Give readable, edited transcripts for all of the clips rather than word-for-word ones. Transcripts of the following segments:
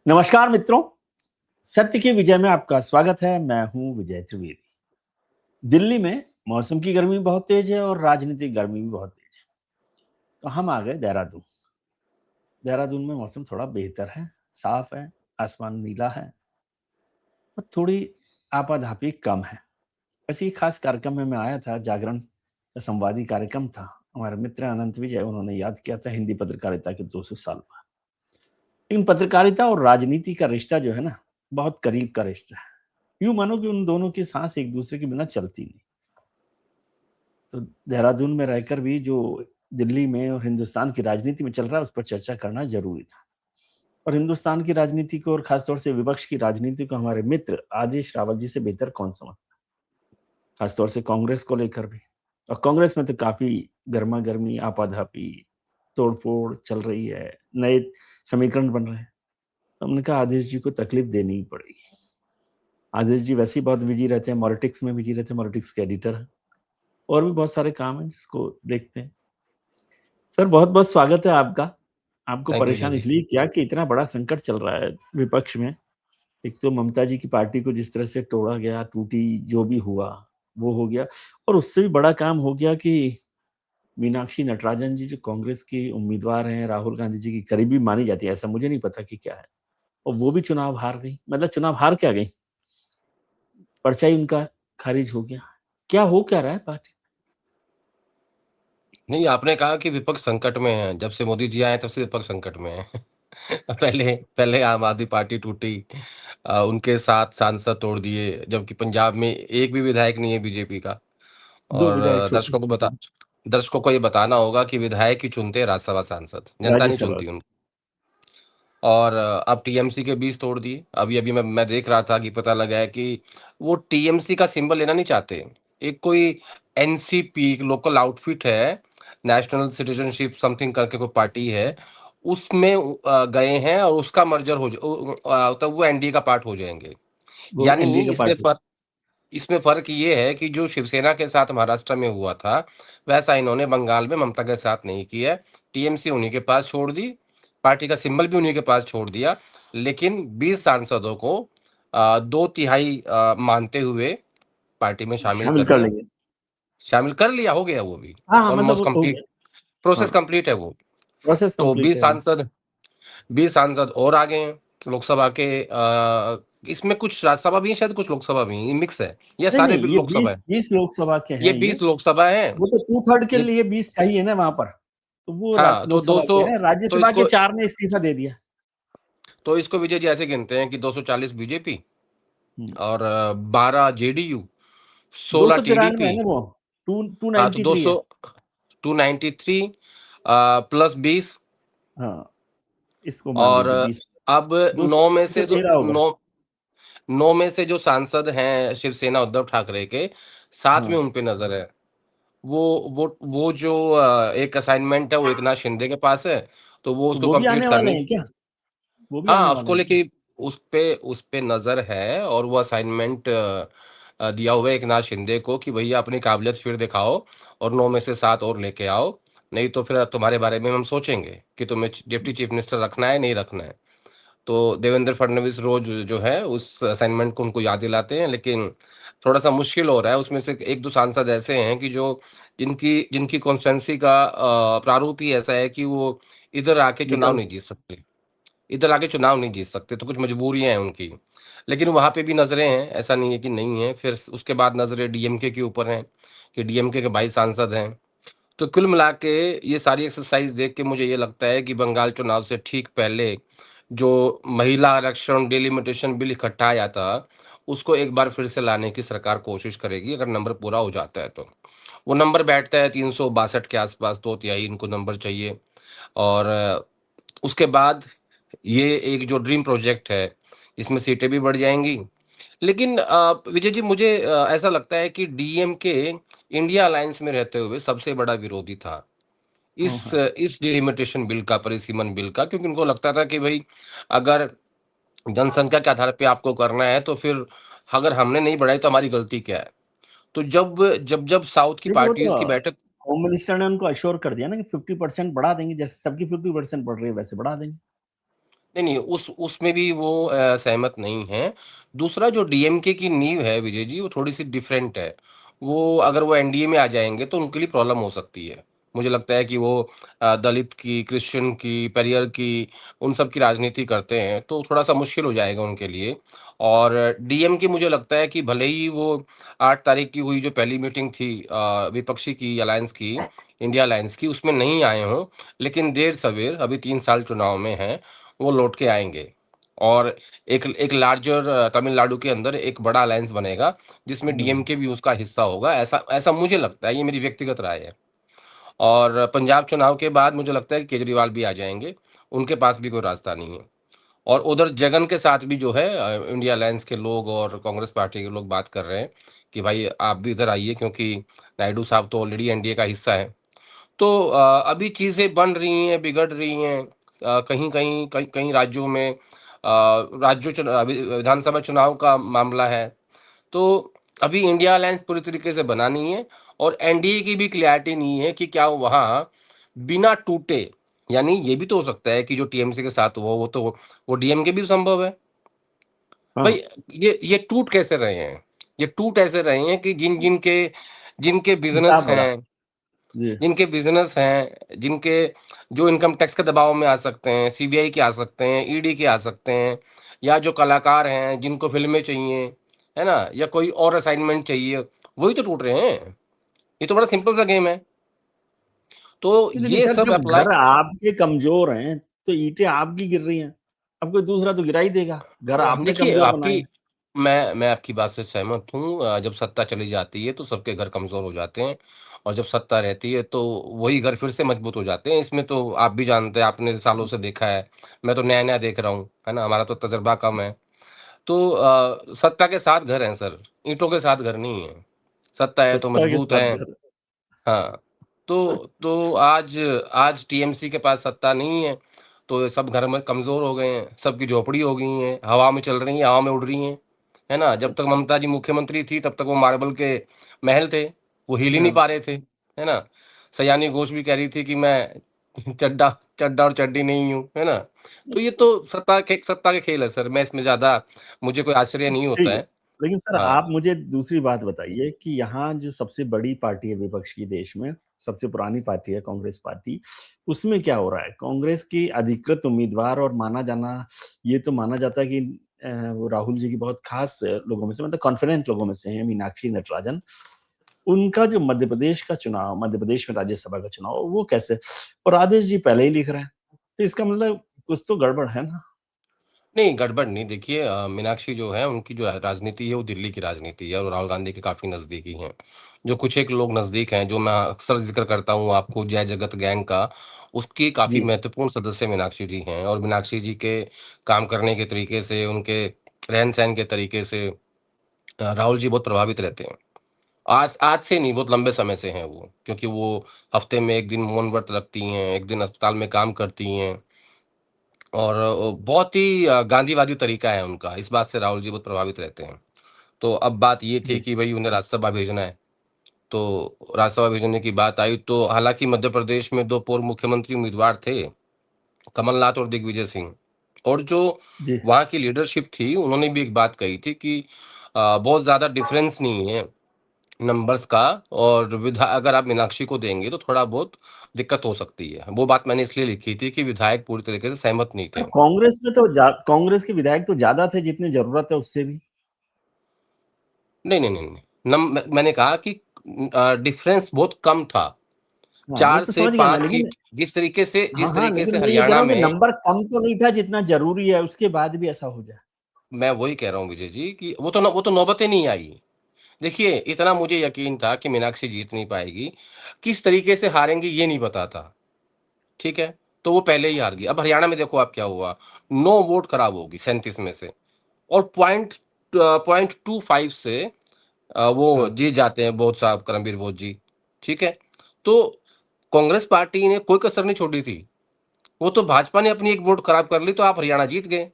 नमस्कार मित्रों, सत्य की विजय में आपका स्वागत है। मैं हूं विजय त्रिवेदी। दिल्ली में मौसम की गर्मी बहुत तेज है और राजनीतिक गर्मी भी बहुत तेज है। तो हम आ गए देहरादून। देहरादून में मौसम थोड़ा बेहतर है, साफ है, आसमान नीला है और थोड़ी आपाधापी कम है। ऐसे खास कार्यक्रम में मैं आया था, जागरण का संवादी कार्यक्रम था। हमारे मित्र अनंत विजय उन्होंने याद किया था हिंदी पत्रकारिता के 200 साल पर। लेकिन पत्रकारिता और राजनीति का रिश्ता जो है ना, बहुत करीब का रिश्ता है। यूं मानो कि उन दोनों की सांस एक दूसरे के बिना चलती नहीं। तो देहरादून में रहकर भी जो दिल्ली में और हिंदुस्तान की राजनीति में चल रहा है उस पर चर्चा करना जरूरी था। और हिंदुस्तान की राजनीति को और खासतौर से विपक्ष की राजनीति को हमारे मित्र आदेश रावत जी से बेहतर कौन समझता, खासतौर से कांग्रेस को लेकर भी। और कांग्रेस में तो काफी गर्मा गर्मी, आपाधापी, तोड़फोड़ चल रही है, नए समीकरण बन रहे हैं। तो हमने कहा आदेश जी को तकलीफ देनी ही पड़ेगी। आदेश जी वैसे ही बहुत बिजी रहते हैं, मॉलिटिक्स में बिजी रहते हैं, मॉलिटिक्स के एडिटर हैं और भी बहुत सारे काम हैं जिसको देखते हैं। सर बहुत बहुत स्वागत है आपका। आपको थैंक यू परेशान जी। इसलिए किया कि इतना बड़ा संकट चल रहा है विपक्ष में। एक तो ममता जी की पार्टी को जिस तरह से तोड़ा गया, टूटी, जो भी हुआ वो हो गया। और उससे भी बड़ा काम हो गया कि मीनाक्षी नटराजन जी जो कांग्रेस की उम्मीदवार हैं, राहुल गांधी जी की करीबी मानी जाती है, ऐसा मुझे नहीं पता कि क्या है, और वो भी चुनाव हार गई। मतलब चुनाव हार क्या गई, पर्चा ही उनका खारिज हो गया। क्या हो क्या रहा है पार्टी? नहीं, आपने कहा कि विपक्ष संकट में है। जब से मोदी जी आए तब से विपक्ष संकट में है। पहले पहले आम आदमी पार्टी टूटी, उनके 7 सांसद तोड़ दिए, जबकि पंजाब में एक भी विधायक नहीं है बीजेपी का। दो और विधायक दर्शकों को ये बताना होगा कि विधायक ही चुनते हैं राज्यसभा सांसद, जनता नहीं राज्यसभा। चुनती उनको। और अब टीएमसी के 20 तोड़ दिए। अभी अभी मैं देख रहा था कि पता लगा है कि वो टीएमसी का सिंबल लेना नहीं चाहते। एक कोई एनसीपी लोकल आउटफिट है, नेशनल सिटीजनशिप समथिंग करके कोई पार्टी है, उसमें गए हैं और उसका मर्जर तो वो एनडीए का पार्ट हो जाएंगे। वो यानी एनडीए का पार्टी। इसमें फर्क ये है कि जो शिवसेना के साथ महाराष्ट्र में हुआ था, वैसा इन्होंने बंगाल में ममता के साथ नहीं किया। टीएमसी उन्हीं के पास छोड़ दी, पार्टी का सिंबल भी उन्हीं के पास छोड़ दिया, लेकिन 20 सांसदों को 2/3 मानते हुए पार्टी में शामिल शामिल कर कर लिया। लेंगे। शामिल कर लिया, हो गया वो भी। हाँ हाँ, मतलब ऑलमोस्ट वो तो हो कंप्लीट, गया। प्रोसेस हाँ, कंप्लीट है वो। प्रोसेस तो कंप्लीट है वो। 20 सांसद और आ गए हैं लोकसभा के। इसमें कुछ राज्यसभा भी है शायद, कुछ लोकसभा भी है, मिक्स है, ये नहीं सारे नहीं, बिल ये लोकसभा 20 है। 20 लोकसभा के ये हैं ये। 20 लोकसभा है। वो तो 2/3 के ये लिए 20 चाहिए ना वहां पर। तो वो हाँ, तो लोकसभा 200, के हैं, तो राज्यसभा के इसको 4 ने इस्तीफा दे दिया। विजय जी ऐसे गिनते हैं कि 240 बीजेपी हम्म। और 12 जेडीयू, दो 16 सौ तिरानवे है टीडीपी। ना वो। टू हाँ, तो 93 है। 200, 293 प्लस 20। हाँ, इसको मान और लीजिए 20। अब दो सौ 13 होगा। 9 में से जो सांसद हैं शिवसेना उद्धव ठाकरे के, 7 में हाँ, उन पे नजर है। वो वो जो एक असाइनमेंट है वो एकनाथ शिंदे के पास है, तो वो तो उसको वो भी कंप्लीट आने वाले करनी। हैं क्या? वो भी आने हाँ, वाले उसको हैं क्या? लेके उस पे नजर है, और वो असाइनमेंट दिया हुआ है एकनाथ शिंदे को कि भैया अपनी काबिलियत फिर दिखाओ और 9 में से 7 और लेके आओ, नहीं तो फिर तुम्हारे बारे में हम सोचेंगे कि तुम्हें डिप्टी चीफ मिनिस्टर रखना है नहीं रखना है। तो देवेंद्र फडणवीस रोज जो है उस असाइनमेंट को उनको याद दिलाते हैं, लेकिन थोड़ा सा मुश्किल हो रहा है। उसमें से एक दो सांसद ऐसे हैं कि जो जिनकी जिनकी कॉन्स्टिट्यूंसी का प्रारूप ही ऐसा है कि वो इधर आके चुनाव विकल्प। नहीं जीत सकते, इधर आके चुनाव नहीं जीत सकते, तो कुछ मजबूरियां हैं उनकी। लेकिन वहां पे भी नजरें हैं, ऐसा नहीं है कि नहीं है। फिर उसके बाद नजरें डीएमके के ऊपर हैं कि डीएमके के 22 सांसद हैं। तो कुल मिला के ये सारी एक्सरसाइज देख के मुझे ये लगता है कि बंगाल चुनाव से ठीक पहले जो महिला आरक्षण डिलिमिटेशन बिल इकट्ठा आया था, उसको एक बार फिर से लाने की सरकार कोशिश करेगी, अगर नंबर पूरा हो जाता है तो। वो नंबर बैठता है 362 के आसपास, 2/3 इनको नंबर चाहिए। और उसके बाद ये एक जो ड्रीम प्रोजेक्ट है, इसमें सीटें भी बढ़ जाएंगी। लेकिन विजय जी, मुझे ऐसा लगता है कि डीएमके इंडिया अलायंस में रहते हुए सबसे बड़ा विरोधी था हाँ हाँ। इस डिलिमिटेशन बिल का, परिसीमन बिल का, क्योंकि उनको लगता था कि भाई अगर जनसंख्या के आधार पे आपको करना है तो फिर अगर हमने नहीं बढ़ाई तो हमारी गलती क्या है। तो जब जब जब साउथ की लेकिन वो पार्टीज तो की बैठक, होम मिनिस्टर ने उनको अश्योर कर दिया ना कि 50% बढ़ा देंगे, जैसे सबकी 50% बढ़ रही है वैसे बढ़ा देंगे। नहीं, उसमें भी वो सहमत नहीं है। दूसरा जो डीएमके की नींव है विजय जी, वो थोड़ी-सी डिफरेंट है। वो अगर वो एनडीए में आ जाएँगे तो उनके लिए प्रॉब्लम हो सकती है। मुझे लगता है कि वो दलित की, क्रिश्चियन की, परियर की, उन सब की राजनीति करते हैं, तो थोड़ा-सा मुश्किल हो जाएगा उनके लिए। और डीएमके मुझे लगता है कि भले ही वो 8 तारीख की हुई जो पहली मीटिंग थी विपक्षी की अलायंस की, इंडिया अलायंस की, उसमें नहीं आए हों, लेकिन देर-सवेर अभी 3 साल चुनाव में हैं, वो लौट के आएँगे। और एक एक लार्जर तमिलनाडु के अंदर एक बड़ा अलायंस बनेगा, जिसमें हम्म, डीएमके भी उसका हिस्सा होगा, ऐसा ऐसा मुझे लगता है, ये मेरी व्यक्तिगत राय है। और पंजाब चुनाव के बाद मुझे लगता है कि केजरीवाल भी आ जाएँगे, उनके पास भी कोई रास्ता नहीं है। और उधर जगन के साथ भी जो है इंडिया अलायंस के लोग और कांग्रेस पार्टी के लोग बात कर रहे हैं कि भाई आप भी इधर आइए, क्योंकि नायडू साहब तो ऑलरेडी एनडीए का हिस्सा है। तो अभी चीज़ें बन रही हैं, बिगड़ रही हैं। कहीं-कहीं कई कई राज्यों में राज्यों चुना विधानसभा चुनाव का मामला है। तो अभी इंडिया अलायंस पूरी तरीके से बना नहीं है और एनडीए की भी क्लैरिटी नहीं है कि क्या वहाँ बिना टूटे, यानी ये भी तो हो सकता है कि जो टीएमसी के साथ हुआ वो तो वो डीएमके भी संभव है। हाँ, भाई ये टूट कैसे रहे हैं? ये टूट ऐसे रहे हैं कि जिनके जिनके बिज़नेस हिसाब बड़ा। हैं, जी। जिनके जो इनकम टैक्स के दबाव में आ सकते हैं, सीबीआई के आ सकते हैं, ईडी के आ सकते हैं, या जो कलाकार हैं, जिनको फ़िल्में चाहिए, है ना? या कोई और असाइनमेंट चाहिए, वही तो टूट रहे हैं। ये तो बड़ा सिंपल सा गेम है। तो लेकिन ये सर, सब जब अप्लाई घर आपके कमजोर हैं तो ईंटें आपकी गिर रही हैं, अब कोई दूसरा तो गिरा ही देगा। घर आपने देखिए कमजोर बनाए आपकी हैं। मैं आपकी बात से सहमत हूँ। जब सत्ता चली जाती है तो सबके घर कमज़ोर हो जाते हैं और जब सत्ता रहती है तो वही घर फिर से मजबूत हो जाते हैं। इसमें तो आप भी जानते हैं, आपने सालों से देखा है। मैं तो नया-नया देख रहा हूँ, है ना? हमारा तो तजुर्बा कम है। तो सत्ता के साथ घर हैं सर, ईंटों के साथ घर नहीं है। सत्ता है तो सत्ता के मजबूत साथ है। घर। हाँ, तो आज आज टीएमसी के पास सत्ता नहीं है, तो ये सब घर में कमज़ोर हो गए हैं, सबकी झोपड़ी हो गई हैं, हवा में चल रही हैं, हवा में उड़ रही हैं, है ना? जब तक ममता जी मुख्यमंत्री थी, तब तक वो मार्बल के महल थे, वो हिल ही नहीं हाँ। पा रहे थे, है ना? सयानी घोष भी कह रही थी कि मैं चड्ढा चड्ढा और चड्डी नहीं हूँ, है ना? तो ये तो सत्ता के खेल है सर, मैं इसमें ज़्यादा मुझे कोई आश्चर्य नहीं होता ठीक है। है। लेकिन सर, आप हाँ, मुझे दूसरी बात बताइए कि यहाँ जो सबसे बड़ी पार्टी है विपक्ष की देश में, सबसे पुरानी पार्टी है कांग्रेस पार्टी, उसमें क्या हो रहा है? कांग्रेस की अधिकृत उम्मीदवार और माना जाना, ये तो माना जाता है कि वो राहुल जी की बहुत खास लोगों में से, मतलब कॉन्फिडेंट लोगों में से हैं, मीनाक्षी नटराजन। उनका जो मध्य प्रदेश में राज्यसभा का चुनाव, वो कैसे? और आदेश जी पहले ही लिख रहे हैं, तो इसका मतलब कुछ तो गड़बड़ है ना? नहीं, गड़बड़ नहीं। देखिए मीनाक्षी जो है उनकी जो राजनीति है वो दिल्ली की राजनीति है और राहुल गांधी के काफ़ी नज़दीकी हैं। जो कुछ एक लोग नज़दीक हैं, जो मैं अक्सर ज़िक्र करता हूँ आपको, जय जगत गैंग का, उसकी काफ़ी जी, महत्वपूर्ण सदस्य मीनाक्षी जी हैं और मीनाक्षी जी के काम करने के तरीके से, उनके रहन-सहन के तरीके से राहुल जी बहुत प्रभावित रहते हैं। आज आज से नहीं, बहुत लंबे समय से हैं वो, क्योंकि वो हफ़्ते में 1 दिन मौन व्रत रखती हैं, 1 दिन अस्पताल में काम करती हैं। और बहुत ही गांधीवादी तरीका है उनका, इस बात से राहुल जी बहुत प्रभावित रहते हैं। तो अब बात ये थी जी, कि भई उन्हें राज्यसभा भेजना है, तो राज्यसभा भेजने की बात आई तो हालाँकि मध्य प्रदेश में 2 पूर्व मुख्यमंत्री उम्मीदवार थे, कमलनाथ और दिग्विजय सिंह। और जो जी। वहाँ की लीडरशिप थी, उन्होंने भी एक बात कही थी कि बहुत ज़्यादा डिफरेंस नहीं है नंबर्स का, और अगर आप मीनाक्षी को देंगे तो थोड़ा बहुत दिक्कत हो सकती है। वो बात मैंने इसलिए लिखी थी कि विधायक पूरी तरीके से सहमत नहीं पर थे। कांग्रेस के विधायक तो ज्यादा थे जितनी जरूरत है उससे भी। नहीं, नहीं, नहीं, नहीं। मैंने कहा कि डिफरेंस बहुत कम था। हाँ, वो 4 तो से समझ गया मैं, 5 लेकिन सीट जिस हाँ, तरीके से लेकिन मैं ये कह रहा हरियाणा हूँ कि में, नंबर कम तो नहीं था जितना जरूरी है, उसके बाद भी ऐसा हो जाए। मैं वही कह रहा हूँ विजय जी कि वो तो नौबत ही नहीं आई। देखिए, इतना मुझे यकीन था कि मीनाक्षी जीत नहीं पाएगी। किस तरीके से हारेंगी ये नहीं पता था, ठीक है? तो वो पहले ही हार गई। अब हरियाणा में देखो आप क्या हुआ, 9 वोट खराब होगी 37 में से, और 0.25 से वो हाँ, जीत जाते हैं बोध साहब, करमबीर बोध जी, ठीक है? तो कांग्रेस पार्टी ने कोई कसर नहीं छोड़ी थी। वो तो भाजपा ने अपनी एक वोट खराब कर ली तो आप हरियाणा जीत गए।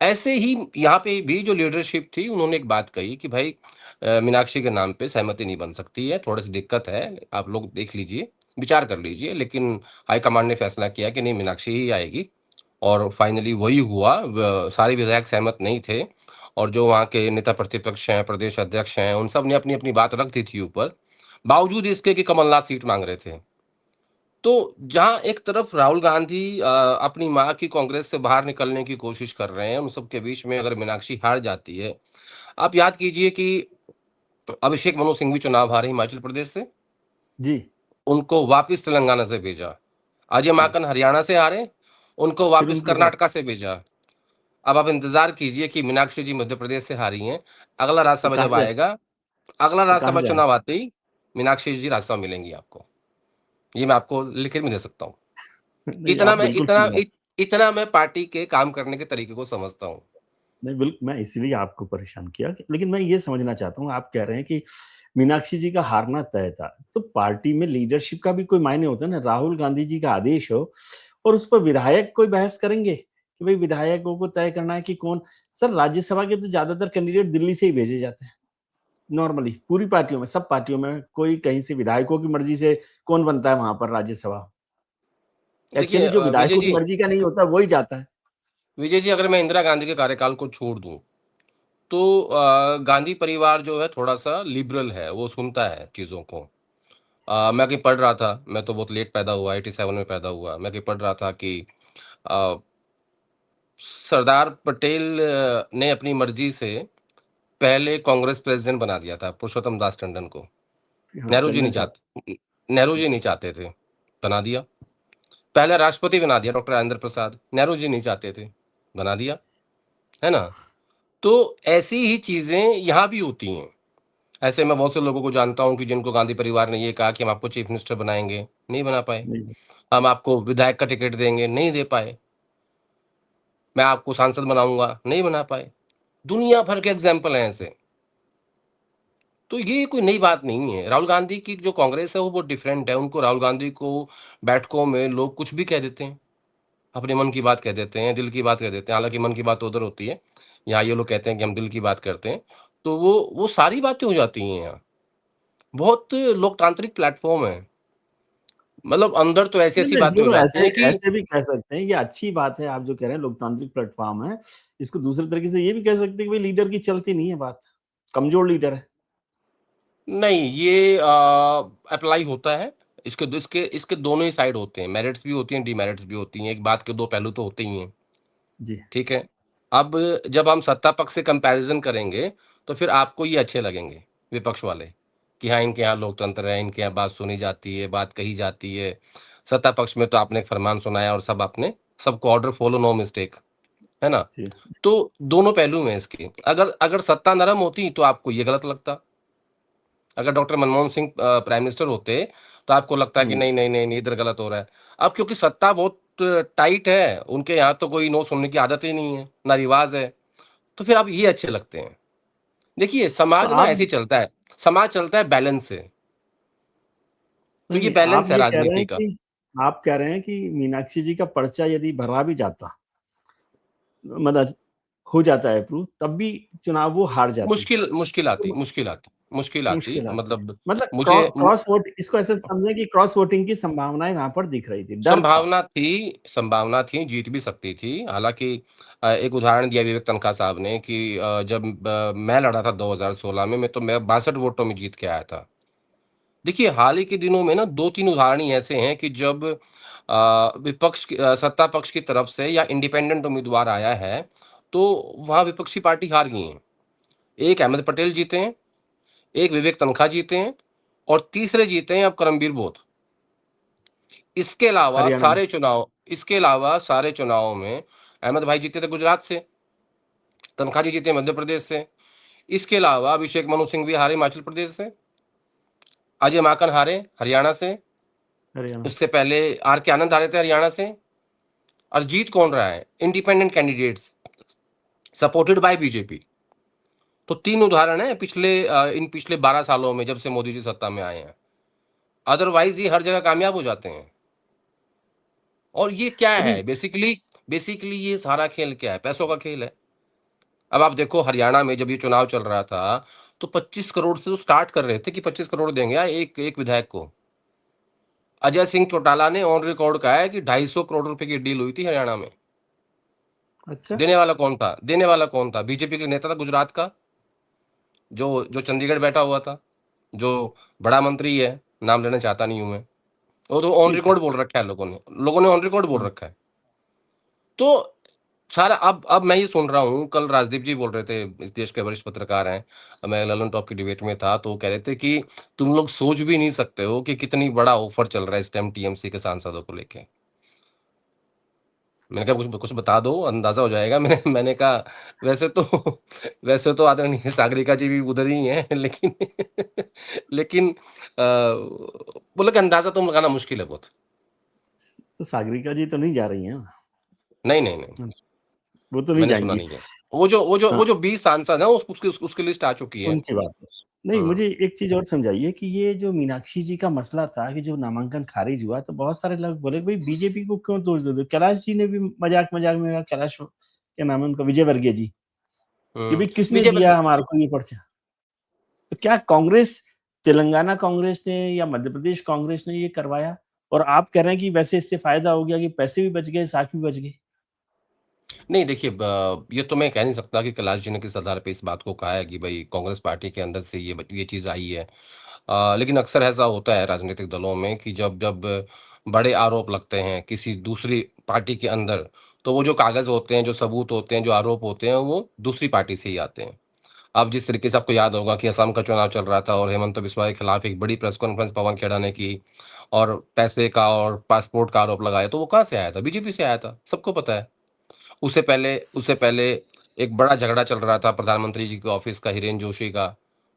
ऐसे ही यहाँ पे भी जो लीडरशिप थी उन्होंने एक बात कही कि भाई मीनाक्षी के नाम पे सहमति नहीं बन सकती है, थोड़ी-सी दिक्कत है, आप लोग देख लीजिए, विचार कर लीजिए। लेकिन हाईकमांड ने फैसला किया कि नहीं, मीनाक्षी ही आएगी और फाइनली वही हुआ। सारे विधायक सहमत नहीं थे और जो वहाँ के नेता प्रतिपक्ष हैं, प्रदेश अध्यक्ष हैं, उन सब ने अपनी अपनी बात रख दी थी ऊपर, बावजूद इसके कि कमलनाथ सीट मांग रहे थे। तो जहाँ एक तरफ राहुल गांधी अपनी माँ की कांग्रेस से बाहर निकलने की कोशिश कर रहे हैं, उन सब के बीच में अगर मीनाक्षी हार जाती है, आप याद कीजिए कि अभिषेक मनु सिंह भी चुनाव हारे हिमाचल प्रदेश से, जी उनको वापस तेलंगाना से भेजा। अजय जी। माकन हरियाणा से हारे, उनको फिर वापस उनको कर्नाटका से भेजा। अब आप इंतजार कीजिए कि मीनाक्षी जी मध्य प्रदेश से हारी हैं, अगला तो राज्यसभा कहाँ जब जाए? आएगा, अगला तो कहाँ राज्यसभा जाए? चुनाव आते ही मीनाक्षी जी राज्यसभा मिलेंगी आपको। ये मैं आपको लिखित में दे सकता हूँ। नहीं, इतना आप मैं बिल्कुल इतना ठीक बात। इतना मैं पार्टी के काम करने के तरीके को समझता हूँ। नहीं, बिल्कुल मैं इसीलिए आपको परेशान किया, लेकिन मैं ये समझना चाहता हूँ, आप कह रहे हैं कि मीनाक्षी जी का हारना तय था, तो पार्टी में लीडरशिप का भी कोई मायने होता है ना। राहुल गांधी जी का आदेश हो और उस पर विधायक कोई बहस करेंगे कि भाई विधायकों को तय करना है कि कौन। सर, राज्यसभा के तो ज्यादातर कैंडिडेट दिल्ली से ही भेजे जाते हैं। नॉर्मली पूरी पार्टियों में, सब पार्टियों में कोई कहीं से विधायकों की मर्जी से कौन बनता है वहां पर राज्यसभा। देखिए एक्चुअली जो विजय विधायकों की जी मर्जी का नहीं होता वही जाता है। अगर मैं इंदिरा गांधी के कार्यकाल को छोड़ दूं, तो गांधी परिवार जो है थोड़ा-सा लिबरल है, वो सुनता है चीज़ों को। मैं कहीं पढ़ रहा था, मैं तो बहुत लेट पैदा हुआ, 87 में पैदा हुआ। मैं कहीं पढ़ रहा था कि अ, सरदार पटेल ने अपनी मर्ज़ी से पहले कांग्रेस प्रेसिडेंट बना दिया था पुरुषोत्तम दास टंडन को। हाँ, नेहरू जी नहीं टंडन साहब। चाहते नेहरू जी जी। नहीं चाहते थे, बना दिया। पहले राष्ट्रपति बना दिया डॉक्टर राजेंद्र प्रसाद, नेहरू जी नहीं चाहते थे, बना दिया, है ना? तो ऐसी ही चीज़ें यहाँ भी होती हैं। ऐसे मैं बहुत से लोगों को जानता हूँ कि जिनको गांधी परिवार ने ये कहा कि हम आपको चीफ मिनिस्टर बनाएँगे, नहीं बना पाए। नहीं। हम आपको विधायक का टिकट देंगे, नहीं दे पाए। मैं आपको सांसद बनाऊँगा, नहीं बना पाए। दुनिया भर के एग्ज़ाम्पल हैं ऐसे। तो ये कोई नई बात नहीं है। राहुल गांधी की जो कांग्रेस है वो बहुत डिफरेंट है। उनको राहुल गांधी को बैठकों में लोग कुछ भी कह देते हैं। अपने मन की बात कह देते हैं, दिल की बात कह देते हैं। हालाँकि मन की बात तो उधर होती है। यहाँ ये लोग कहते हैं कि हम दिल की बात करते हैं। तो वो सारी बातें हो जाती हैं यहाँ। बहुत लोकतांत्रिक प्लेटफ़ॉर्म है। मतलब अंदर तो नहीं, ऐसी-ऐसी नहीं, बातें हो ज़रूर जाती ऐसे हैं कि ऐसे भी कह सकते हैं, ये अच्छी बात है आप जो कह रहे हैं लोकतांत्रिक प्लेटफ़ॉर्म है। इसको दूसरे तरीके से ये भी कह सकते हैं कि भाई लीडर की चलती नहीं है बात, कमज़ोर लीडर है। नहीं, ये अप्लाई होता है। इसके दोनों ही साइड होते हैं। मेरिट्स भी होती हैं, डिमेरिट्स भी होती हैं। एक बात के 2 पहलू तो होते ही हैं। जी। ठीक है? अब जब हम सत्ता पक्ष से कंपैरिज़न करेंगे, तो फिर आपको ये अच्छे लगेंगे, विपक्ष वाले, कि हाँ, इनके यहाँ लोकतंत्र है, इनके यहाँ बात सुनी जाती है, बात कही जाती है। सत्ता पक्ष में तो आपने एक फरमान सुनाया और सबको ऑर्डर फॉलो नो मिस्टेक, है ना? जी। तो दोनों पहलू हैं इसके। अगर अगर सत्ता नरम होती, तो आपको ये गलत लगता। अगर doctor Manmohan Singh prime minister होते, तो आपको लगता है कि हुँ। नहीं, नहीं, नहीं, नहीं, इधर गलत हो रहा है। अब क्योंकि सत्ता बहुत टाइट है, उनके यहाँ तो कोई नो सुनने की आदत ही नहीं है, ना रिवाज है, तो फिर अब ये अच्छे लगते हैं। देखिए, तो समाज ना आप ऐसे ही चलता है, समाज चलता है बैलेंस से, तो नहीं, ये नहीं, आप बैलेंस है ये कह रहे हैं राजनीति का। कि आप कह रहे हैं कि मीनाक्षी जी का पर्चा यदि भरा भी जाता, मतलब हो जाता है अप्रूव, तब भी चुनाव वो हार जाती। मुश्किल मुश्किल आती तो मुश्किल आती मुश्किल आती मुश्किल आती है। मतलब मतलब मुझे मु क्रॉस वोट, इसको ऐसे समझें कि क्रॉस वोटिंग की संभावनाएँ वहाँ पर दिख रही थी, डर था। संभावना थी, जीत भी सकती थी। हालाँकि एक उदाहरण दिया विवेक तन्खा साहब ने कि जब मैं लड़ा था 2016 में, मैं 62 वोटों में जीत के आया था। देखिए, हाल ही के दिनों में ना 2-3 उदाहरण ही ऐसे हैं कि जब सत्ता पक्ष की तरफ से या इंडिपेंडेंट उम्मीदवार आया है, तो वहाँ विपक्षी पार्टी हार गई हैं। एक अहमद पटेल जीते हैं, एक विवेक तन्खा जीते हैं और तीसरे जीते हैं अब करमबीर बोध। हरियाणा में। इसके अलावा सारे चुनावों में अहमद भाई जीते थे गुजरात से, तन्खा जी जीते मध्य प्रदेश से। इसके अलावा अभिषेक मनु सिंह भी हारे हिमाचल प्रदेश से, अजय माकन हारे हरियाणा से, हरियाणा से। उससे पहले आर के आनंद हारे थे हरियाणा से। और जीत कौन रहा है? Independent candidates supported by BJP. तो 3 उदाहरण हैं इन पिछले 12 सालों में जब से मोदी जी सत्ता में आए हैं। अदरवाइज़ ये हर जगह कामयाब हो जाते हैं। और ये क्या अच्छा। है बेसिकली ये सारा खेल क्या है? पैसों का खेल है। अब आप देखो हरियाणा में जब ये चुनाव चल रहा था, तो 25 करोड़ से तो स्टार्ट कर रहे थे कि 25 करोड़ देंगे एक एक विधायक को। अजय सिंह चौटाला ने ऑन रिकॉर्ड कहा है कि 250 करोड़ रुपए की डील हुई थी हरियाणा में। अच्छा। देने वाला कौन था? बीजेपी के नेता था गुजरात का, जो जो चंडीगढ़ बैठा हुआ था, जो बड़ा मंत्री है, नाम लेना चाहता नहीं हूं मैं। वो तो ऑन ठीक है। रिकॉर्ड बोल रखा है लोगों ने ऑन रिकॉर्ड बोल हाँ। रखा है। तो सारा अब मैं ये सुन रहा हूँ, कल राजदीप जी बोल रहे थे, इस देश के वरिष्ठ पत्रकार हैं, मैं ललन टॉप की डिबेट में था, तो वो कह रहे थे कि तुम लोग सोच भी नहीं सकते हो कि कितनी बड़ा ऑफर चल रहा है इस टाइम टीएमसी के सांसदों को लेके। मैंने कहा कुछ कुछ बता दो, अंदाजा हो जाएगा। मैंने कहा वैसे तो वैसे तो आदरणीय सागरिका जी भी उधर ही हैं, लेकिन लेकिन बोले कि अंदाजा तो लगाना मुश्किल है बहुत। तो सागरिका जी तो नहीं जा रही हैं ना? नहीं नहीं नहीं, हाँ, वो तो नहीं मैंने सुना जाएंगी। नहीं है। वो जो हाँ, 20 सांसद हैं उसकी लिस्ट आ चुकी है। उनकी बात है। नहीं, हम्म। मुझे एक चीज और समझाइए कि ये जो मीनाक्षी जी का मसला था कि जो नामांकन खारिज हुआ, तो बहुत सारे लोग बोले भाई बीजेपी को क्यों दोष दे दो। कैलाश जी ने भी मजाक मजाक में कहा, कैलाश क्या नाम है उनका, विजय वर्गीय जी, कि भाई किसने विजय दिया वर्गीय। हमारे को ये पर्चा। तो क्या कांग्रेस, तेलंगाना कांग्रेस ने या मध्य प्रदेश कांग्रेस ने ये करवाया, और आप कह रहे हैं कि वैसे इससे फायदा हो गया कि पैसे भी बच गए, साख भी बच गए। नहीं देखिए, ये तो मैं कह नहीं सकता कि कैलाश जी ने किस आधार पे इस बात को कहा है कि भाई कांग्रेस पार्टी के अंदर से ये चीज़ आई है। लेकिन अक्सर ऐसा होता है राजनीतिक दलों में कि जब जब बड़े आरोप लगते हैं किसी दूसरी पार्टी के अंदर, तो वो जो कागज़ होते हैं, जो सबूत होते हैं, जो आरोप होते हैं, वो दूसरी पार्टी से ही आते हैं। अब जिस तरीके से आपको याद होगा कि असम का चुनाव चल रहा था और हेमंत बिस्वा के खिलाफ एक बड़ी प्रेस कॉन्फ्रेंस पवन खेड़ा ने की, और पैसे का और पासपोर्ट का आरोप लगाया, तो वो कहाँ से आया था? बीजेपी से आया था, सबको पता है। उससे पहले एक बड़ा झगड़ा चल रहा था प्रधानमंत्री जी के ऑफिस का, हिरेन जोशी का।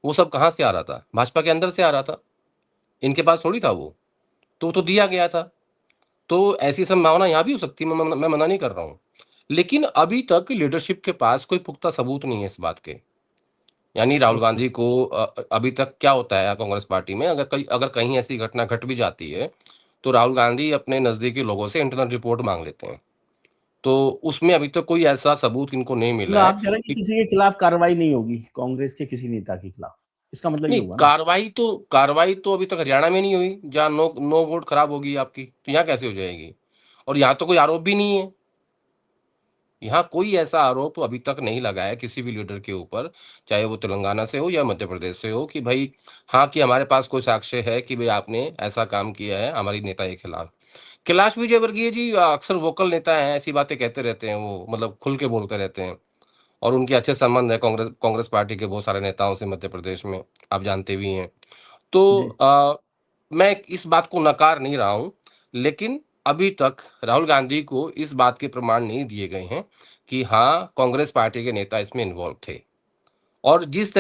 वो सब कहाँ से आ रहा था? भाजपा के अंदर से आ रहा था। इनके पास थोड़ी था वो। तो वो तो दिया गया था। तो ऐसी संभावना यहाँ भी हो सकती है, मैं मना नहीं कर रहा हूँ। लेकिन अभी तक लीडरशिप के पास कोई पुख्ता सबूत नहीं है इस बात के। यानी राहुल ओके। गांधी को अभी तक क्या होता है कांग्रेस पार्टी में, अगर कहीं ऐसी घटना घट भी जाती है, तो राहुल गांधी अपने नजदीकी लोगों से इंटरनल रिपोर्ट मांग लेते हैं। तो उसमें अभी तक कोई ऐसा सबूत इनको नहीं मतलब मिला है आप कह रहे हैं कि कि किसी के खिलाफ कार्रवाई नहीं होगी, कांग्रेस के किसी नेता के खिलाफ, इसका मतलब ये नहीं, हुआ ना? कार्रवाई तो अभी तक हरियाणा में नहीं हुई, जहाँ नो नो वोट खराब होगी आपकी, तो यहाँ कैसे हो जाएगी? और यहाँ तो कोई आरोप भी नहीं है। यहाँ कोई ऐसा आरोप अभी तक नहीं लगा है किसी भी लीडर के ऊपर, चाहे वो तेलंगाना से हो या मध्य प्रदेश से हो, कि भाई हाँ, कि हमारे पास कोई साक्ष्य है कि भाई आपने ऐसा काम किया है हमारी नेता के खिलाफ। कैलाश विजयवर्गीय जी अक्सर वोकल नेता हैं, ऐसी बातें कहते रहते हैं, वो मतलब खुल के बोलते रहते हैं। और उनके अच्छे संबंध है कांग्रेस कांग्रेस पार्टी के बहुत सारे नेताओं से मध्य प्रदेश में, आप जानते भी हैं। तो जी। मैं इस बात को नकार नहीं रहा हूँ, लेकिन अभी तक राहुल गांधी को इस बात के प्रमाण नहीं दिए गए हैं कि हाँ, कांग्रेस पार्टी के नेता इसमें इन्वॉल्व थे। और ठीक है। जिस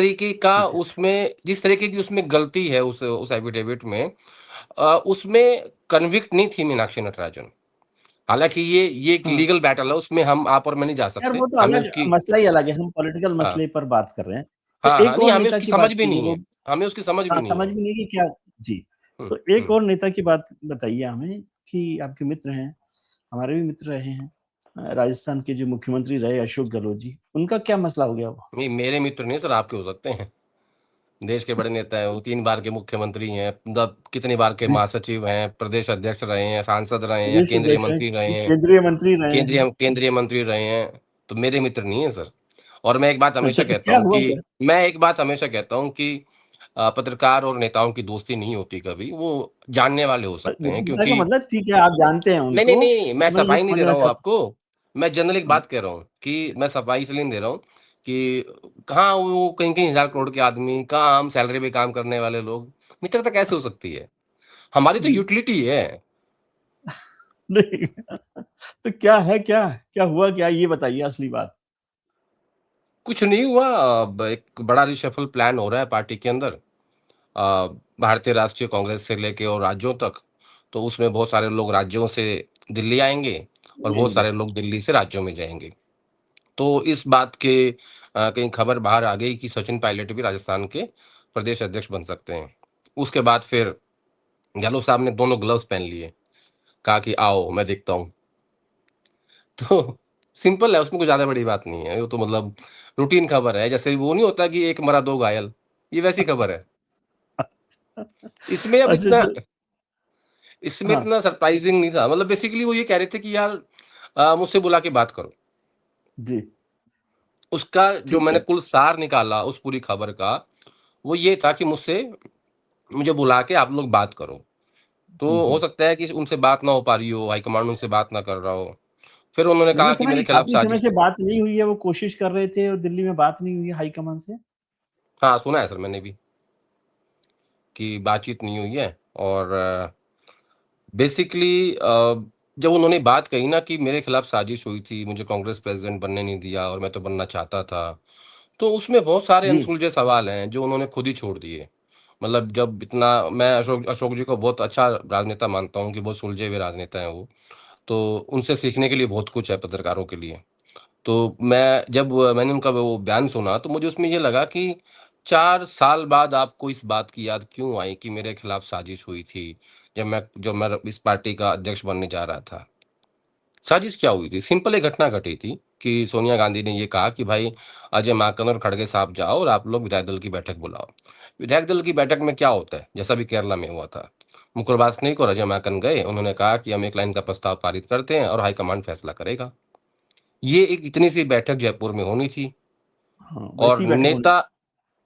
तरीके की उसमें गलती है उस एफिडेविट में, उसमें कन्विक्ट नहीं थी मीनाक्षी नटराजन। हालाँकि ये एक हाँ, लीगल बैटल है, उसमें हम आप और मैं नहीं जा यार सकते। वो तो हमें अलग उसकी मसला ही अलग है, हम पॉलिटिकल हाँ, मसले पर बात कर रहे हैं। तो हाँ, हाँ, एक नहीं और हमें नेता उसकी की समझ बात भी कीजिए, नहीं वो है, हमें उसकी समझ भी हाँ, नहीं समझ है। में नहीं है कि क्या। जी। हुँ, तो एक हुँ। और नेता की बात बताइए हमें, कि आपके मित्र हैं, हमारे भी मित्र रहे हैं, राजस्थान के जो मुख्यमंत्री रहे अशोक गहलोत जी, उनका क्या मसला हो गया वो? नहीं, मेरे मित्र नहीं सर, आपके हो सकते हैं। देश के बड़े नेता हैं वो, 3 बार के मुख्यमंत्री हैं, मतलब कितनी बार के जी। महासचिव हैं, प्रदेश अध्यक्ष रहे हैं, सांसद रहे हैं, या प्रदेश केंद्रीय अध्यक्ष हैं, मंत्री रहे हैं, केंद्रीय मंत्री रहे हैं। केंद्रीय मंत्री रहे हैं, तो मेरे मित्र नहीं हैं सर। और अच्छा, तो क्या हुआ क्या? मैं एक बात हमेशा कहता हूँ कि पत्रकार और नेताओं की दोस्ती नहीं होती कभी, वो जानने वाले हो सकते हैं, मित्रता का क्योंकि मतलब ठीक है, आप जानते हैं नहीं, नहीं, उनको, नहीं, मैं तो मैं ये सफाई नहीं दे समझना रहा हूँ चाहता आपको। मैं जनरल एक हूँ। बात कह रहा हूँ कि मैं सफाई इसलिए नहीं दे रहा हूँ कि कहाँ वो कहीं-कहीं हज़ार करोड़ के आदमी, कहाँ हम सैलरी पे काम करने वाले लोग, मित्रता कैसे हो सकती है? हमारी तो जी। यूटिलिटी है। नहीं, तो क्या है क्या? क्या हुआ क्या? ये बताइए असली बात। कुछ नहीं हुआ, अब एक बड़ा रिशफ़ल प्लान हो रहा है पार्टी के अंदर, अ, भारतीय राष्ट्रीय कांग्रेस से लेके और राज्यों तक। तो उसमें बहुत सारे लोग राज्यों से दिल्ली आएँगे और बहुत आएँगे। सारे लोग दिल्ली से राज्यों में जाएँगे। तो इस बात के कहीं खबर बाहर आ गई कि सचिन पायलट भी राजस्थान के प्रदेश अध्यक्ष बन सकते हैं। उसके बाद फिर गहलोत साहब ने दोनों ग्लव्स पहन लिए, कहा कि आओ मैं देखता हूँ। तो सिंपल है, उसमें कोई ज़्यादा बड़ी बात नहीं है। वो तो मतलब रूटीन खबर है, जैसे वो नहीं होता कि एक मरा दो घायल, ये वैसी खबर है। इसमें अब अच्छा, इतना तो इसमें हाँ, इतना सरप्राइज़िंग नहीं था। मतलब बेसिकली वो ये कह रहे थे कि यार मुझसे बुला के बात करो। जी। उसका जो ठीक मैंने है। कुल सार निकाला उस पूरी खबर का, वो ये था कि मुझे बुला के आप लोग बात करो। तो हो हम्म। सकता है कि उनसे बात ना हो पा रही हो, हाईकमांड उनसे बात ना कर रहा हो। फिर उन्होंने मैंने कहा कि सुना मेरे कि खिलाफ काफी समय साजिश। से बात नहीं हुई है, वो कोशिश कर रहे थे और दिल्ली में बात नहीं हुई है हाईकमान से। हाँ, सुना है सर मैंने भी कि बातचीत नहीं हुई है। और बेसिकली जब उन्होंने बात कही ना कि मेरे खिलाफ साजिश हुई थी, मुझे कांग्रेस प्रेसिडेंट बनने नहीं दिया और मैं तो बनना चाहता था, तो उसमें बहुत सारे जी। अनसुलझे सवाल हैं जो उन्होंने खुद ही छोड़ दिए। मतलब जब इतना मैं अशोक अशोक जी को बहुत अच्छा राजनेता मानता हूँ कि बहुत सुलझे हुए राजनेता हैं वो, तो उनसे सीखने के लिए बहुत कुछ है पत्रकारों के लिए। तो मैंने उनका वो बयान सुना तो मुझे उसमें ये लगा कि 4 साल बाद आपको इस बात की याद क्यों आई कि मेरे खिलाफ साजिश हुई थी, जब मैं इस पार्टी का अध्यक्ष बनने जा रहा था। साजिश क्या हुई थी? सिंपल एक घटना घटी थी कि सोनिया गांधी ने ये कहा कि भाई अजय माकन और खड़गे साहब जाओ और आप लोग विधायक दल की बैठक बुलाओ। विधायक दल की बैठक में क्या होता है? जैसा भी केरला में हुआ था। मुकुल वासनिक और अजय माकन गए, उन्होंने कहा कि हम एक लाइन का प्रस्ताव पारित करते हैं और हाईकमांड फैसला करेगा। ये एक इतनी सी बैठक जयपुर में होनी थी। हाँ, और वैसी ही बैठक होनी। नेता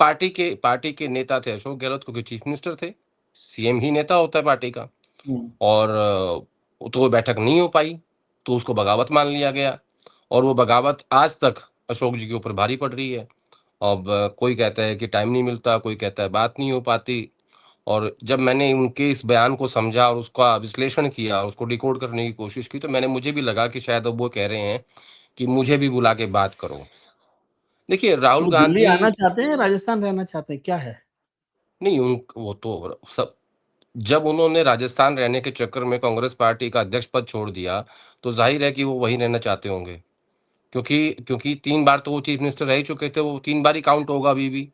पार्टी के नेता थे अशोक गहलोत, क्योंकि चीफ मिनिस्टर थे। सीएम ही नेता होता है पार्टी का। हम्म। और तो वो बैठक नहीं हो पाई, तो उसको बगावत मान लिया गया। और वो बगावत आज तक अशोक जी के ऊपर भारी पड़ रही है। अब कोई कहता है कि टाइम नहीं मिलता, कोई कहता है बात नहीं हो पाती। और जब मैंने उनके इस बयान को समझा और उसका विश्लेषण किया, उसको डिकोड करने की कोशिश की, तो मुझे भी लगा कि शायद अब वो कह रहे हैं कि मुझे भी बुला के बात करो। देखिए तो राहुल वो दिल्ली गांधी। आना चाहते हैं, राजस्थान रहना चाहते हैं, क्या है? नहीं, उन वो तो सब जब उन्होंने राजस्थान रहने के चक्कर में कांग्रेस पार्टी का अध्यक्ष पद छोड़ दिया, तो ज़ाहिर है कि वो वहीं रहना चाहते होंगे। क्योंकि 3 बार तो वो चीफ मिनिस्टर रह ही चुके थे, वो 3 बार ही काउंट होगा अभी भी।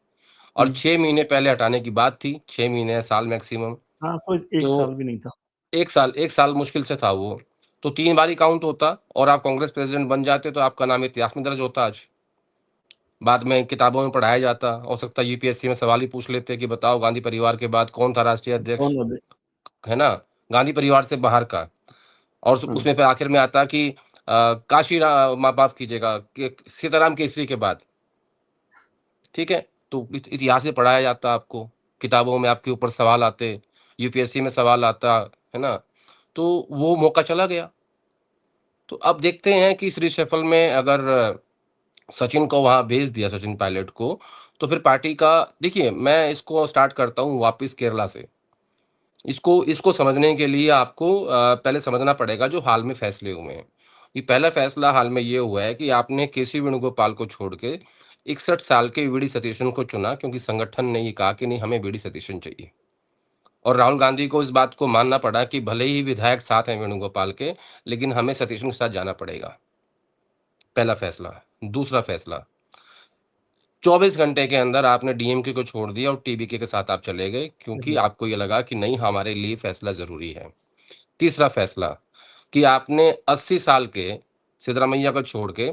और हम्म। 6 महीने पहले हटाने की बात थी, 6 महीने या साल मैक्सिमम। हाँ, कोई एक साल तो भी नहीं था। 1 साल मुश्किल से था वो। तो 3 बार ही काउंट होता और आप कांग्रेस प्रेसिडेंट बन जाते, तो आपका नाम इतिहास में दर्ज होता आज। बाद में किताबों में पढ़ाया जाता। हो सकता है यूपीएससी में सवाल ही पूछ लेते कि बताओ गांधी परिवार के बाद कौन था राष्ट्रीय अध्यक्ष, कौन बोले? है ना? गांधी परिवार से बाहर का। और हाँ। उसमें फिर आखिर में आता कि माफ कीजिएगा कि सीताराम केसरी के बाद, ठीक है? तो इतिहास से पढ़ाया जाता आपको, किताबों में आपके ऊपर सवाल आते, यूपीएससी में सवाल आता, है ना? तो वो मौका चला गया। तो अब देखते हैं कि इस रिशफल में अगर सचिन को वहाँ भेज दिया, सचिन पायलट को, तो फिर पार्टी का देखिए मैं इसको स्टार्ट करता हूँ वापस केरला से। इसको इसको समझने के लिए आपको पहले समझना पड़ेगा जो हाल में फैसले हुए हैं। ये पहला फैसला हाल में ये हुआ है कि आपने केसी वेणुगोपाल को छोड़ के 61 साल के वीडी सतीशन को चुना, क्योंकि संगठन ने ये कहा कि नहीं हमें वीडी सतीशन चाहिए। और राहुल गांधी को इस बात को मानना पड़ा कि भले ही विधायक साथ हैं वेणुगोपाल के, लेकिन हमें सतीशन के साथ जाना पड़ेगा। पहला फैसला। दूसरा फैसला, 24 घंटे के अंदर आपने डीएमके को छोड़ दिया और टीबीके के साथ आप चले गए, क्योंकि जी। आपको ये लगा कि नहीं हमारे लिए फैसला जरूरी है। तीसरा फैसला कि आपने 80 साल के सिद्धरामैया को छोड़ के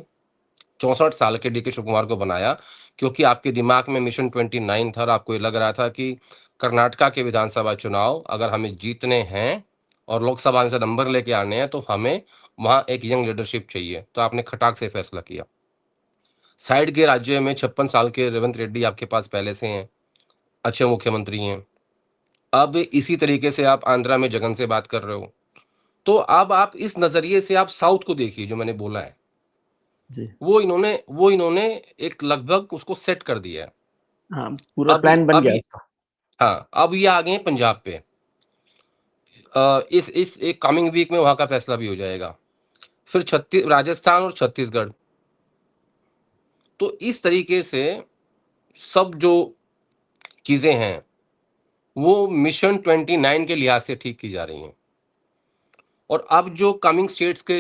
64 साल के डीके शिवकुमार को बनाया, क्योंकि आपके दिमाग में मिशन 29 था और आपको ये लग रहा था कि कर्नाटका के विधानसभा चुनाव अगर हमें जीतने हैं और लोकसभा से नंबर लेके आने हैं, तो हमें वहां एक यंग लीडरशिप चाहिए। तो आपने खटाक से फैसला किया। साइड के राज्य में 56 साल के रेवंत रेड्डी आपके पास पहले से हैं, अच्छे मुख्यमंत्री हैं। अब इसी तरीके से आप आंध्रा में जगन से बात कर रहे हो। तो अब आप इस नजरिए से आप साउथ को देखिए, जो मैंने बोला है, जी। वो इन्होंने एक लगभग उसको सेट कर दिया है। हाँ, पूरा अब प्लान बन अब गया ये इसका। हाँ, अब ये आ गए हैं पंजाब पे। इस एक कमिंग वीक में वहां का फैसला भी हो जाएगा। फिर छत्तीस राजस्थान और छत्तीसगढ़। तो इस तरीके से सब जो चीजें हैं वो मिशन 29 के लिहाज से ठीक की जा रही हैं। और अब जो कमिंग स्टेट्स के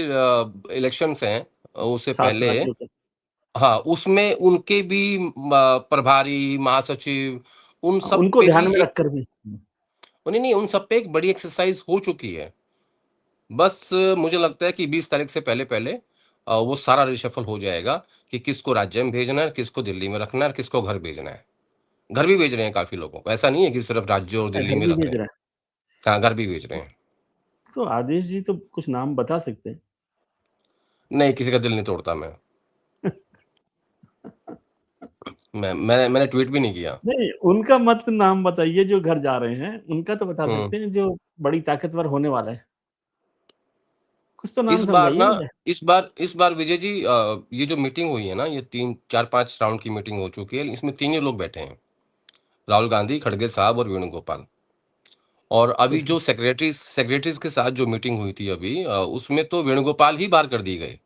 इलेक्शंस हैं उससे 7 पहले, राज्यों से। हाँ, उसमें उनके भी प्रभारी महासचिव, उन हाँ, सब उनको पे ध्यान भी में एक रखकर भी। नहीं नहीं, उन सब पे एक बड़ी एक्सरसाइज हो चुकी है। बस मुझे लगता है कि 20 तारीख से पहले पहले वो सारा रिशफल हो जाएगा कि किसको राज्य में भेजना है, किसको दिल्ली में रखना है और किसको घर भेजना है। घर भी भेज रहे हैं काफी लोगों को, ऐसा नहीं है कि सिर्फ राज्य और अच्छा, दिल्ली घर में भी रख रहे भेज हैं। रहा है? हाँ, घर भी भेज रहे हैं। तो आदेश जी तो कुछ नाम बता सकते हैं? नहीं, किसी का दिल नहीं तोड़ता मैं। मैंने ट्वीट भी नहीं किया। नहीं, उनका मत नाम बताइए जो घर जा रहे हैं, उनका तो बता हम्म। सकते हैं जो बड़ी ताकतवर होने वाला है। कुछ तो नाम इस बार समझाइए ना मुझे। इस बार विजय जी, ये जो मीटिंग हुई है ना, ये 3 4 5 राउंड की मीटिंग हो चुकी है, इसमें 3 ही लोग बैठे हैं, राहुल गांधी, खड़गे साहब और वेणुगोपाल। और तो अभी फिर जो सेक्रेटरीज के साथ जो मीटिंग हुई थी अभी, उसमें तो वेणुगोपाल ही बाहर कर दिए गए,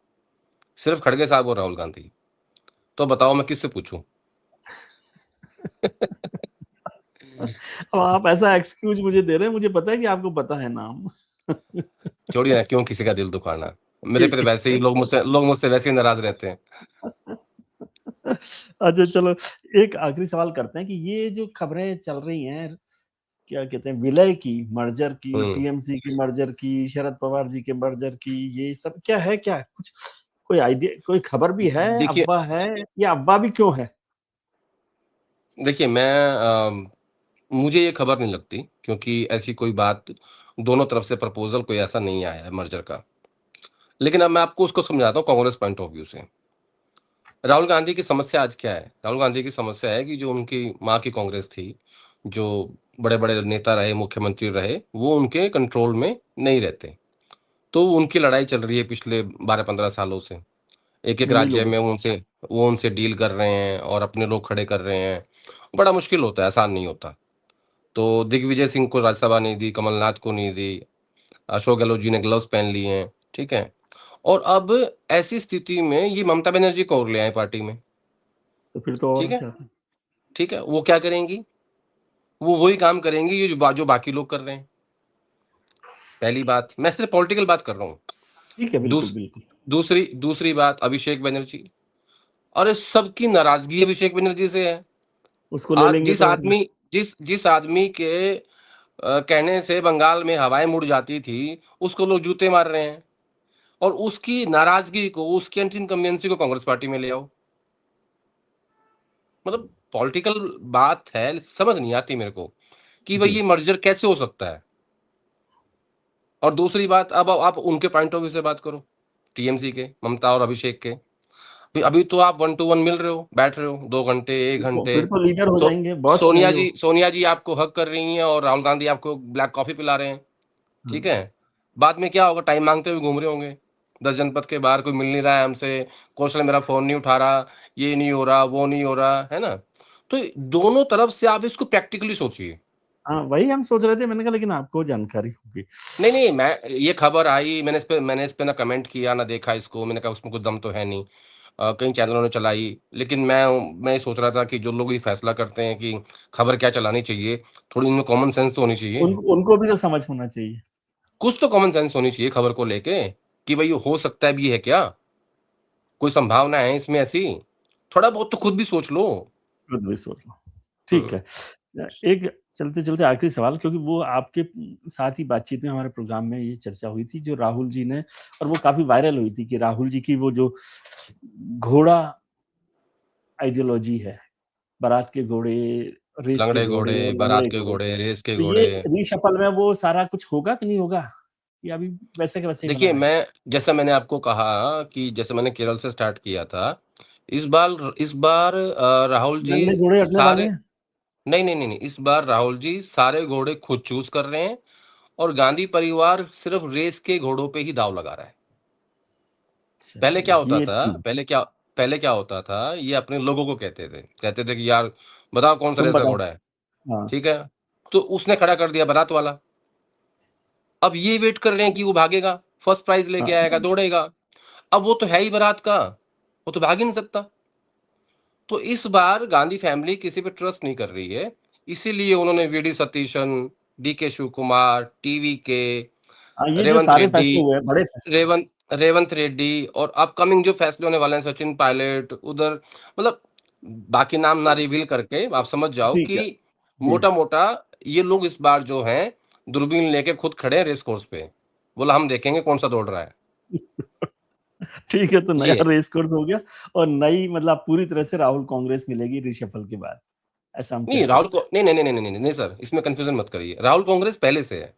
सिर्फ खड़गे साहब और राहुल गांधी। तो बताओ मैं किससे पूछूं? अब आप ऐसा एक्सक्यूज मुझे दे रहे हैं, मुझे पता है कि आपको पता है नाम। छोड़िए ना, क्यों किसी का दिल दुखाना। मेरे पे ठीक तो वैसे ही है। लोग मुझसे वैसे ही नाराज रहते हैं। अच्छा चलो, एक आखिरी सवाल करते हैं कि ये जो खबरें चल रही हैं, क्या कहते हैं, विलय की, मर्जर की, हम्म। टीएमसी की मर्जर की, शरद पवार जी के मर्जर की, ये सब क्या है? क्या कुछ कोई आइडिया, कोई खबर भी है, देखिए अफवाह है, या अफवाह भी क्यों है? देखिए मुझे ये खबर नहीं लगती, क्योंकि ऐसी कोई बात, दोनों तरफ से प्रपोजल कोई ऐसा नहीं आया है मर्जर का। लेकिन अब मैं आपको उसको समझाता हूँ कांग्रेस पॉइंट ऑफ व्यू से। राहुल गांधी की समस्या आज क्या है? राहुल गांधी की समस्या है कि जो उनकी माँ की कांग्रेस थी, जो बड़े बड़े नेता रहे, मुख्यमंत्री रहे, वो उनके कंट्रोल में नहीं रहते। तो उनकी लड़ाई चल रही है पिछले 12 15 सालों से। एक एक उन्हीं राज्य लोगों में से। वो उनसे डील कर रहे हैं और अपने लोग खड़े कर रहे हैं। बड़ा मुश्किल होता है, आसान नहीं होता। तो दिग्विजय सिंह को राज्यसभा नहीं दी, कमलनाथ को नहीं दी, अशोक गहलोत जी ने ग्लव्स पहन लिए हैं, ठीक है। और अब ऐसी स्थिति में ये ममता बनर्जी को और ले आए पार्टी में, तो फिर तो और ठीक है। अच्छा। ठीक है, वो क्या करेंगी? वो वही काम करेंगी ये जो बाकी लोग कर रहे हैं। पहली बात, मैं सिर्फ पॉलिटिकल बात कर रहा हूँ। ठीक है, बिल्कुल दूस, बिल्कुल। दूसरी दूसरी बात, अभिषेक बनर्जी। अरे सबकी नाराजगी अभिषेक बनर्जी से है। उसको ले आज लेंगे तो और क्या। जिस आदमी के कहने से बंगाल में हवाएं मुड़ जाती थी, उसको लोग जूते मार रहे हैं। और उसकी नाराजगी को, उसकी एंटी इनकम्बेंसी को कांग्रेस पार्टी में ले आओ। मतलब पॉलिटिकल बात है, समझ नहीं आती मेरे को कि भाई जी। ये मर्जर कैसे हो सकता है। और दूसरी बात, अब आप उनके पॉइंट ऑफ व्यू से बात करो, टीएमसी के, ममता और अभिषेक के। अभी तो आप 1 to 1 मिल रहे हो, बैठ रहे हो 2 घंटे, एक तो घंटे। फिर तो लीडर हो सो जाएंगे, बॉस हो जाएंगे वो। सोनिया जी आपको हक कर रही हैं और राहुल गांधी आपको ब्लैक कॉफी पिला रहे हैं, ठीक हाँ। है। बाद में क्या होगा? टाइम मांगते हुए घूम रहे होंगे 10 जनपद के बाहर, कोई मिल नहीं रहा है हमसे, कौशल मेरा फोन नहीं उठा रहा, ये नहीं हो रहा, वो नहीं हो रहा है ना। तो दोनों तरफ से आप इसको प्रैक्टिकली सोचिए। हाँ, वही हम सोच रहे थे, मैंने कहा लेकिन आपको जानकारी होगी। नहीं नहीं, मैं ये खबर आई, मैंने इस पे ना कमेंट किया ना देखा इसको, मैंने कहा उसमें कुछ दम तो है नहीं। कई चैनलों ने चलाई, लेकिन मैं ये सोच रहा था कि जो लोग ये फैसला करते हैं कि खबर क्या चलानी चाहिए, थोड़ी उनमें कॉमन सेंस तो होनी चाहिए। उनको भी तो समझ होना चाहिए। कुछ तो कॉमन सेंस होनी चाहिए खबर को लेके, कि भाई ये हो सकता है भी है क्या, कोई संभावना है इसमें ऐसी, थोड़ा बहुत तो खुद भी सोच लो। खुद भी सोच लो। ठीक हम्म। है। एक चलते चलते आखिरी सवाल, क्योंकि वो आपके साथ ही बातचीत में, हमारे प्रोग्राम में ये चर्चा हुई थी, जो राहुल जी ने, और वो काफी वायरल हुई थी, कि राहुल जी की वो जो घोड़ा आइडियोलॉजी है, बारात के घोड़े, रेस के लंगड़े घोड़े घोड़े, और बारात लंगड़े के घोड़े, घोड़े, रेस के तो ये घोड़े। रीशफल में वो सारा कुछ होगा कि नहीं होगा, या अभी वैसे के वैसे ही बना देखिए, रहेगा? मैं जैसा मैंने आपको कहा कि जैसे मैंने केरल से स्टार्ट किया था, इस बार राहुल जी नंगे घोड़े हटने वाले सारे, हैं। नहीं नहीं नहीं नहीं, इस बार राहुल जी सारे घोड़े खुद चूज कर रहे हैं। और गांधी परिवार सिर्फ रेस के घोड़ों पे ही दाव लगा रहा है। पहले चलिए, क्या होता ये था, ठीक। पहले क्या होता था, ये अपने लोगों को कहते थे कि यार बताओ कौन सा तुम रेस का बताओ। घोड़ा है, हाँ। ठीक है। तो उसने खड़ा कर दिया बारात वाला। अब ये वेट कर रहे हैं कि वो भागेगा, फर्स्ट प्राइज लेके हाँ। आएगा, दौड़ेगा। अब वो तो है ही बारात का, वो तो भाग ही नहीं सकता। तो इस बार गांधी फैमिली किसी पे ट्रस्ट नहीं कर रही है, इसीलिए उन्होंने VD Satheesan, DK Shiv Kumar, TV के, हाँ, ये जो रेवंत सारे रेड्डी, फैसले हुए हैं, बड़े फैसले। रेवंत रेड्डी, और अपकमिंग जो फैसले होने वाले हैं, सचिन पायलट उधर, मतलब बाकी नाम ना रिवील करके आप समझ जाओ ठीक कि है। जी। मोटा मोटा ये लोग इस बार जो हैं, दूरबीन लेके खुद खड़े हैं रेस कोर्स पे, बोला हम देखेंगे कौन सा दौड़ रहा है। ठीक है, तो नया ये है। रेस कोर्स हो गया, और नई, मतलब पूरी तरह से राहुल कांग्रेस मिलेगी रिशफल के बाद, ऐसा हम कह नहीं, राहुल सकते को हैं। नहीं नहीं नहीं नहीं नहीं नहीं नहीं सर, इसमें कंफ्यूजन मत करिए, राहुल कांग्रेस पहले से है।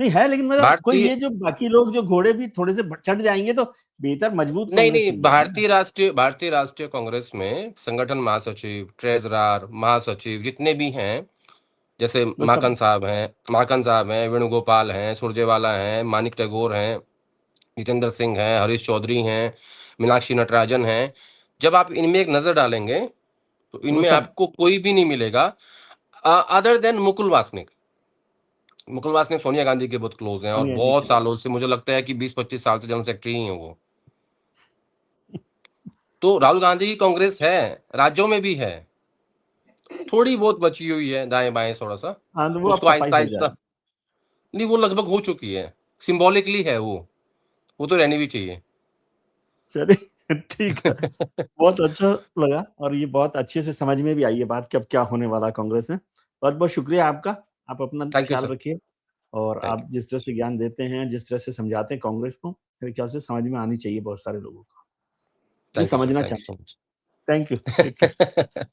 नहीं है, लेकिन मतलब कोई भारतीय ये जो बाकी लोग जो घोड़े भी थोड़े से चढ़ जाएंगे तो बेहतर मजबूत नहीं कांग्रेस नहीं, मिल जाएगी ना। भारतीय राष्ट्रीय कांग्रेस में संगठन महासचिव, ट्रेजरर, महासचिव जितने भी हैं, जैसे वो सब माकन साहब हैं, वेणुगोपाल हैं, सुरजेवाला हैं, मानिक टैगोर हैं, जितेंद्र सिंह हैं, हरीश चौधरी हैं, मीनाक्षी नटराजन हैं। जब आप इनमें एक नजर डालेंगे तो वो इनमें सब आपको कोई भी नहीं मिलेगा अदर देन मुकुल वासनिक। मुकुल वासनिक सोनिया गांधी के बहुत क्लोज हैं और सोनिया जी बहुत के। सालों से, मुझे लगता है कि 20-25 साल से जनरल सेक्रेटरी ही हैं वो। तो राहुल गांधी की कांग्रेस है, राज्यों में भी है, थोड़ी बहुत बची हुई है दाएं बाएं थोड़ा सा, हाँ, तो वो अब उसको सफाई आहिस्ता हो आहिस्ता, जाएगी। नहीं वो लगभग हो चुकी है, सिंबॉलिकली है वो तो रहनी भी चाहिए। चलिए ठीक है। बहुत अच्छा लगा, और ये बहुत अच्छे से समझ में भी आई है बात कि अब क्या होने वाला है कांग्रेस में। बहुत बहुत शुक्रिया आपका। आप अपना थैंक यू ख्याल सर। रखिए, और थैंक आप यू। जिस तरह से ज्ञान देते हैं, जिस तरह से समझाते हैं कांग्रेस को, मेरे ख्याल से समझ में आनी चाहिए बहुत सारे लोगों को जो थैंक यू सर। समझना थैंक यू चाहते सो हैं। Thank you, take care. Much.